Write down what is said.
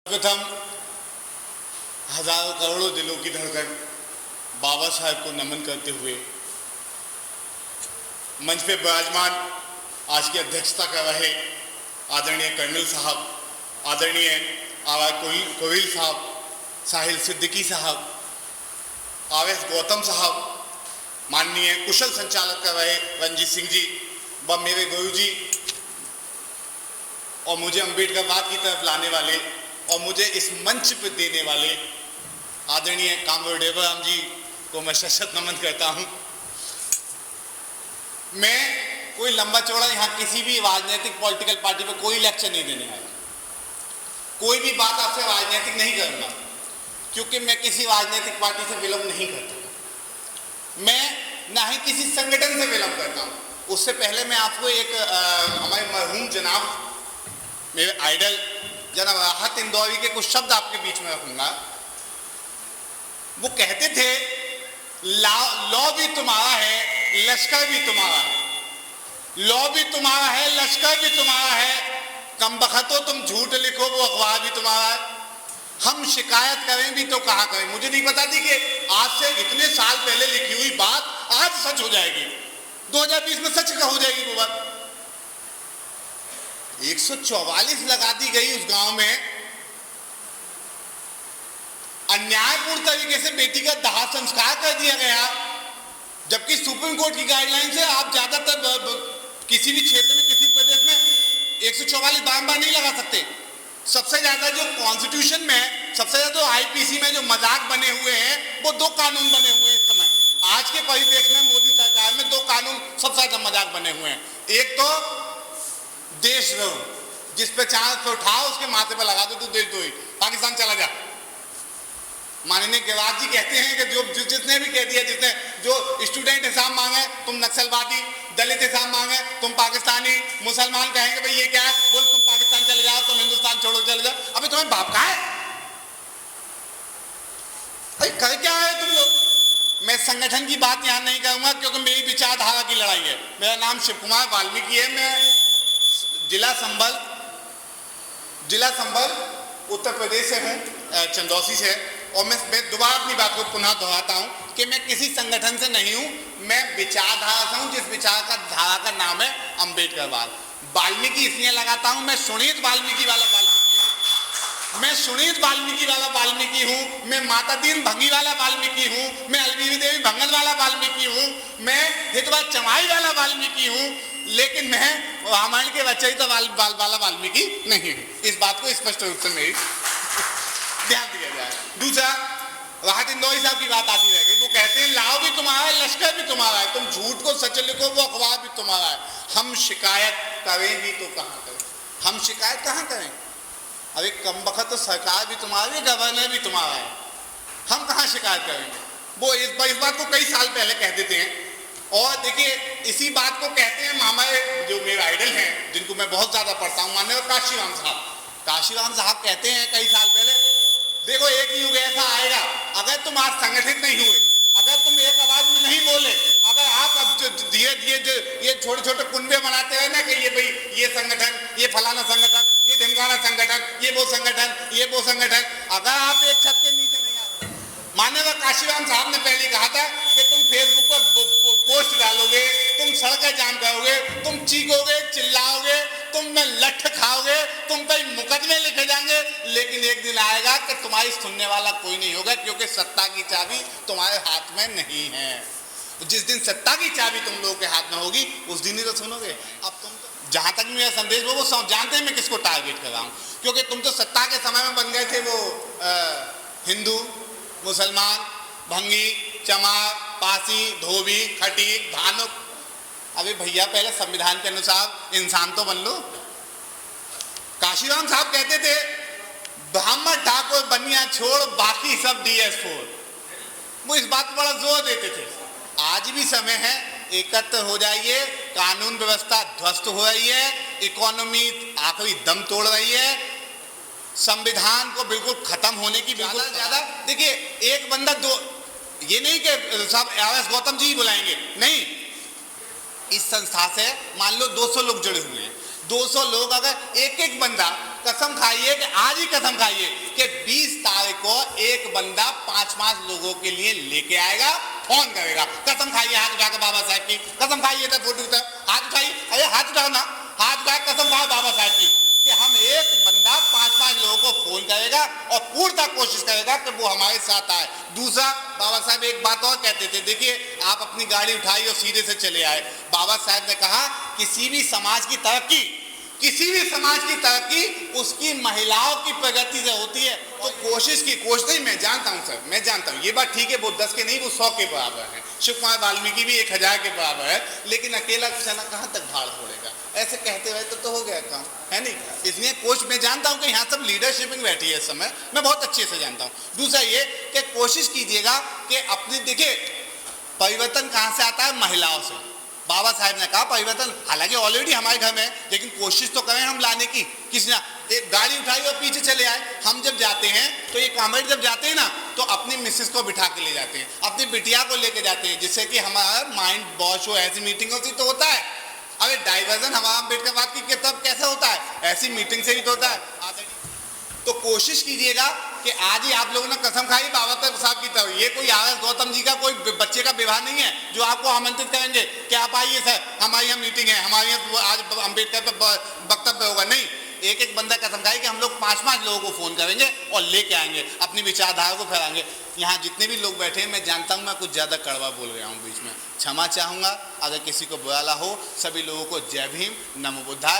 प्रथम हजारों करोड़ों दिलों की धड़कन बाबा साहब को नमन करते हुए मंच पे विराजमान आज की अध्यक्षता कर रहे आदरणीय कर्नल साहब, आदरणीय आवाज कोविल साहब, साहिल सिद्दीकी साहब, आवेश गौतम साहब, माननीय कुशल संचालक कर रहे रंजीत सिंह जी व मेरे गुरु जी और मुझे अम्बेडकरवाद की तरफ लाने वाले और मुझे इस मंच पर देने वाले आदरणीय कामरेड देवराम जी को मैं सशक्त नमन करता हूं। मैं कोई लंबा चौड़ा यहाँ किसी भी राजनीतिक पॉलिटिकल पार्टी पे कोई लेक्चर नहीं देने आया, कोई भी बात आपसे राजनीतिक नहीं करूंगा क्योंकि मैं किसी राजनीतिक पार्टी से विलंब नहीं करता, मैं ना ही किसी संगठन से विलंब करता हूं। उससे पहले मैं आपको एक हमारे मरहूम जनाब मेरे आइडल जनाब राहत इंदौरी के कुछ शब्द आपके बीच में रखूंगा। वो कहते थे लॉ भी तुम्हारा है, लश्कर भी तुम्हारा है, लॉ भी तुम्हारा है, लश्कर भी तुम्हारा है, कम बखतो तुम झूठ लिखो वो अखबार भी तुम्हारा है। हम शिकायत करें भी तो कहा करें। मुझे नहीं पता थी कि आज से इतने साल पहले लिखी हुई बात आज सच हो जाएगी, 2020 में सच हो जाएगी वो बात। 144 लगा दी गई उस गांव में, अन्यायपूर्ण तरीके से बेटी का दाह संस्कार कर दिया गया, जबकि सुप्रीम कोर्ट की गाइडलाइन से आप ज्यादातर किसी भी क्षेत्र में किसी प्रदेश में 144 बार नहीं लगा सकते। सबसे ज्यादा जो कॉन्स्टिट्यूशन में, सबसे ज्यादा तो आईपीसी में जो मजाक बने हुए हैं वो 2 कानून बने हुए हैं इस समय। आज के परिप्रेक्ष्य में मोदी सरकार में 2 कानून सबसे ज्यादा मजाक बने हुए हैं। एक तो देशद्रोह, जिस पे चांस पे उठाओ उसके माथे पे लगा दो तो देशद्रोही, पाकिस्तान चला जा। माननीय गेवार जी कहते हैं कि जो जिसने भी कह दिया, जिसने जो स्टूडेंट हिसाब मांगे तुम नक्सलवादी, दलित हिसाब मांगे तुम पाकिस्तानी, मुसलमान कहेंगे भाई ये क्या है, बोल तुम पाकिस्तान चले जाओ, तुम हिंदुस्तान छोड़ो चले जाओ। अबे तुम्हें बाप का है भाई, कर क्या है तुम लोग। मैं संगठन की बात यहां नहीं करूंगा क्योंकि मेरी विचारधारा की लड़ाई है। मेरा नाम शिव कुमार वाल्मीकि है, मैं जिला संभल उत्तर प्रदेश से हूँ, चंदौसी से। और मैं दोबारा अपनी बात को पुनः दोहराता हूँ कि मैं किसी संगठन से नहीं हूँ, मैं विचारधारा से हूँ, जिस विचार का धारा का नाम है अम्बेडकरवाद। वाल्मीकि इसलिए लगाता हूँ, मैं सुनीत वाल्मीकि वाला वाल्मीकि हूँ, मैं सुनीत वाल्मीकि वाला वाल्मीकि हूँ, मैं माता दीन भंगी वाला वाल्मीकि हूँ, मैं अलबीवी देवी भंगल वाला वाल्मीकि हूँ, मैं हितवा चमाई वाला वाल्मीकि हूँ, लेकिन मैं रामायण के रचयिता वाला वाल्मीकि नहीं हूँ। इस बात को स्पष्ट रूप से मेरी ध्यान दिया जाए। दूसरा, राहत इंदौरी साहब की बात आती रह गई। वो कहते हैं लाओ भी तुम्हारा है, लश्कर भी तुम्हारा है, तुम झूठ को सच लिखो वो अखबार भी तुम्हारा है। हम शिकायत करें भी तो कहाँ करें, हम शिकायत कहाँ करें। अरे कम बखत तो सरकार भी तुम्हारी है, गवर्नर भी तुम्हारा है, हम कहाँ शिकायत करेंगे। वो इस बात को कई साल पहले कह देते हैं। और देखिए इसी बात को कहते हैं हमारे जो मेरे आइडल हैं, जिनको मैं बहुत ज्यादा पढ़ता हूँ, माननीय काशीराम साहब कहते हैं कई साल पहले, देखो एक युग ऐसा आएगा, अगर तुम आज संगठित नहीं हुए, अगर तुम एक आवाज में नहीं बोले, अगर आप अब धीरे धीरे ये छोटे छोटे कुनबे बनाते हैं ना कि ये भाई ये संगठन, ये फलाना संगठन, ये ढिमकाना संगठन, ये वो संगठन, ये वो संगठन, अगर आप एक छत के नीचे नहीं आते। माननीय काशीराम साहब ने पहले कहा था कि तुम फेसबुक पर पोस्ट डालोगे, तुम सड़कें जाम करोगे, तुम चीखोगे, चिल्लाओगे, तुम में लठ खाओगे, तुम पे मुकदमे लिखे जाएंगे, लेकिन एक दिन आएगा कि तुम्हारी सुनने वाला कोई नहीं होगा, क्योंकि सत्ता की चाबी तुम्हारे हाथ में नहीं है। जिस दिन सत्ता की चाबी तुम लोगों के हाथ में होगी उस दिन ही तो सुनोगे। अब तुम तो जहां तक मेरा संदेश वो जानते हैं मैं किसको टारगेट कर रहा हूं, क्योंकि तुम तो सत्ता के समय में बन गए थे वो हिंदू, मुसलमान, भंगी, चमार, पासी, धोबी, खटीक, धानुक। अभी भैया पहले संविधान के अनुसार इंसान तो बन लो। काशीराम साहब कहते थे ब्राह्मण, ठाकुर, बनिया छोड़ बाकी सब DS4। वो इस बात पर बड़ा जोर देते थे। आज भी समय है, एकत्र हो जाइए, कानून व्यवस्था ध्वस्त हो रही है, इकोनॉमी आखिरी दम तोड़ रही है, संविधान को बिल्कुल खत्म होने की बिल्कुल ज्यादा। देखिए एक बंदा दो, ये नहीं कि साहब आवाज गौतम जी ही बुलाएंगे, नहीं, इस संस्था से मान लो 200 लोग जुड़े हुए हैं, 200 लोग अगर एक एक बंदा कसम खाइए कि आज ही कसम खाइए कि 20 तारीख को एक बंदा 5-5 लोगों के लिए लेके आएगा, फोन करेगा। कसम खाइए हाथ उठा के बाबा साहब की, कसम खाइए था फोटो की तरफ हाथ उठाइए, अरे हाथ उठाओ ना, हाथ उठा कसम खाओ बाबा साहब की कि हम एक बंदा 5-5 लोगों को फोन करेगा और पूर्णतः कोशिश करेगा कि वो हमारे साथ आए। दूसरा, बाबा साहब एक बात और कहते थे, देखिए आप अपनी गाड़ी उठाइए और सीधे से चले आए। बाबा साहब ने कहा किसी भी समाज की तरक्की, किसी भी समाज की तरक्की उसकी महिलाओं की प्रगति से होती है। तो कोशिश नहीं, मैं जानता हूं सर, मैं जानता हूं ये बात ठीक है, वो 10 के नहीं वो 100 के बराबर है, शिव कुमार वाल्मीकि भी 1000 के बराबर है, लेकिन अकेला चना कहां तक भाड़ फोड़ेगा, ऐसे कहते हुए तो हो गया काम, है नहीं। इसलिए कोच मैं जानता हूं कि यहाँ सब लीडरशिप में बैठी है इस समय, मैं बहुत अच्छे से जानता हूं। दूसरा ये कि कोशिश कीजिएगा कि अपनी, देखिए परिवर्तन कहां से आता है, महिलाओं से। बाबा साहब ने कहा परिवर्तन हालांकि ऑलरेडी हमारे घर में है, लेकिन कोशिश तो करें हम लाने की। किसी ना एक गाड़ी उठाई और पीछे चले आए। हम जब जाते हैं तो ये कॉमेडी जब जाते हैं ना तो अपनी मिसेस को बिठा के ले जाते हैं, अपनी बिटिया को लेके जाते हैं, जिससे कि हमारा माइंड वॉश हो। ऐसी मीटिंग होती तो होता है, अरे डाइवर्जन हमारा अम्बेडकर बात की तब कैसे होता है, ऐसी मीटिंग से ही तो होता है। तो कोशिश कीजिएगा कि आज ही आप लोगों ने कसम खाई बाबा साहब की तरह, ये कोई आर एस गौतम जी का कोई बच्चे का विवाह नहीं है जो आपको आमंत्रित करेंगे कि आप आइए सर हमारे यहाँ मीटिंग है, हमारे यहाँ आज अम्बेडकर पर वक्तव्य होगा। नहीं, एक एक बंदा कसम खाई कि हम लोग 5-5 लोगों को फोन करेंगे और लेके आएंगे, अपनी विचारधारा को फैलाएंगे। यहाँ जितने भी लोग बैठे हैं, मैं जानता हूँ मैं कुछ ज़्यादा कड़वा बोल गया हूँ बीच में, क्षमा चाहूँगा अगर किसी को बुरा लगा हो। सभी लोगों को जय भीम, नमो बुद्धाय।